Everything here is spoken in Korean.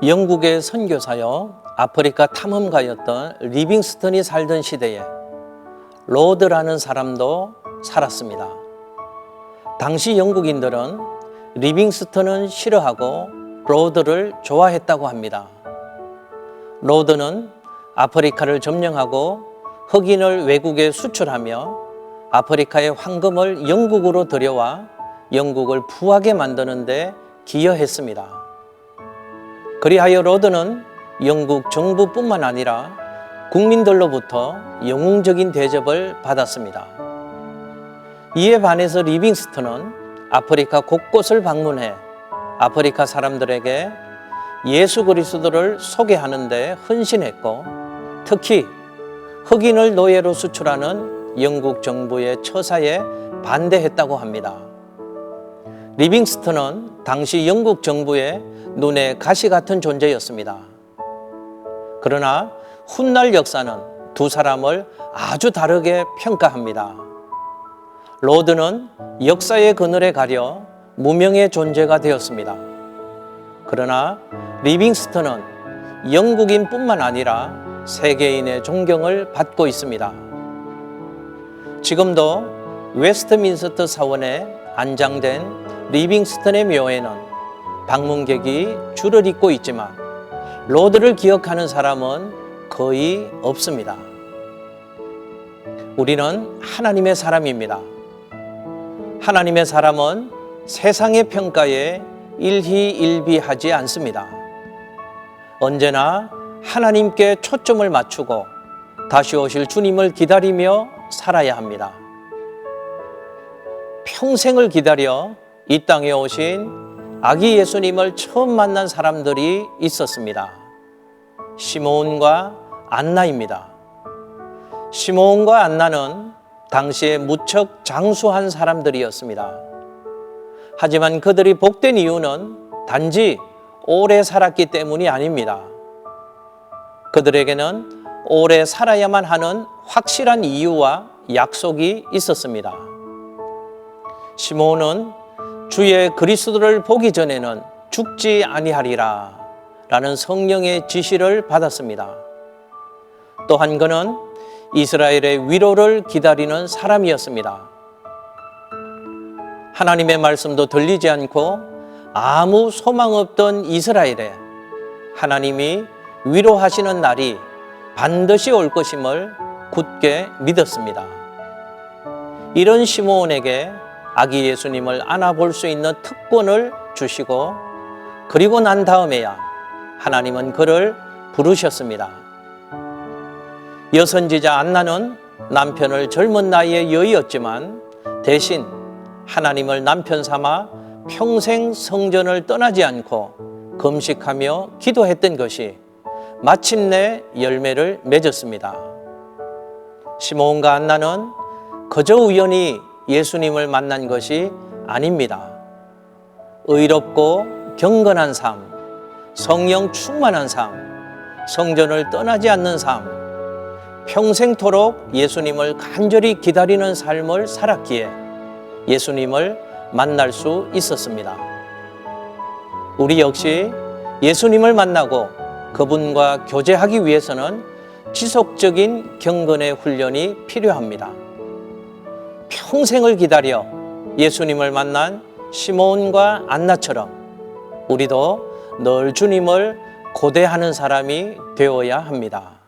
영국의 선교사요 아프리카 탐험가였던 리빙스턴이 살던 시대에 로드라는 사람도 살았습니다. 당시 영국인들은 리빙스턴은 싫어하고 로드를 좋아했다고 합니다. 로드는 아프리카를 점령하고 흑인을 외국에 수출하며 아프리카의 황금을 영국으로 들여와 영국을 부하게 만드는 데 기여했습니다. 그리하여 로드는 영국 정부뿐만 아니라 국민들로부터 영웅적인 대접을 받았습니다. 이에 반해서 리빙스턴은 아프리카 곳곳을 방문해 아프리카 사람들에게 예수 그리스도를 소개하는 데 헌신했고, 특히 흑인을 노예로 수출하는 영국 정부의 처사에 반대했다고 합니다. 리빙스턴은 당시 영국 정부의 눈에 가시 같은 존재였습니다. 그러나 훗날 역사는 두 사람을 아주 다르게 평가합니다. 로드는 역사의 그늘에 가려 무명의 존재가 되었습니다. 그러나 리빙스턴은 영국인뿐만 아니라 세계인의 존경을 받고 있습니다. 지금도 웨스트민스터 사원에 안장된 리빙스턴의 묘에는 방문객이 줄을 잇고 있지만 로드를 기억하는 사람은 거의 없습니다. 우리는 하나님의 사람입니다. 하나님의 사람은 세상의 평가에 일희일비하지 않습니다. 언제나 하나님께 초점을 맞추고 다시 오실 주님을 기다리며 살아야 합니다. 평생을 기다려 이 땅에 오신 아기 예수님을 처음 만난 사람들이 있었습니다. 시므온과 안나입니다. 시므온과 안나는 당시에 무척 장수한 사람들이었습니다. 하지만 그들이 복된 이유는 단지 오래 살았기 때문이 아닙니다. 그들에게는 오래 살아야만 하는 확실한 이유와 약속이 있었습니다. 시므온은 주의 그리스도를 보기 전에는 죽지 아니하리라 라는 성령의 지시를 받았습니다. 또한 그는 이스라엘의 위로를 기다리는 사람이었습니다. 하나님의 말씀도 들리지 않고 아무 소망 없던 이스라엘에 하나님이 위로하시는 날이 반드시 올 것임을 굳게 믿었습니다. 이런 시므온에게 아기 예수님을 안아볼 수 있는 특권을 주시고, 그리고 난 다음에야 하나님은 그를 부르셨습니다. 여선지자 안나는 남편을 젊은 나이에 여의었지만 대신 하나님을 남편 삼아 평생 성전을 떠나지 않고 금식하며 기도했던 것이 마침내 열매를 맺었습니다. 시므온과 안나는 그저 우연히 예수님을 만난 것이 아닙니다. 의롭고 경건한 삶, 성령 충만한 삶, 성전을 떠나지 않는 삶, 평생토록 예수님을 간절히 기다리는 삶을 살았기에 예수님을 만날 수 있었습니다. 우리 역시 예수님을 만나고 그분과 교제하기 위해서는 지속적인 경건의 훈련이 필요합니다. 평생을 기다려 예수님을 만난 시므온과 안나처럼 우리도 늘 주님을 고대하는 사람이 되어야 합니다.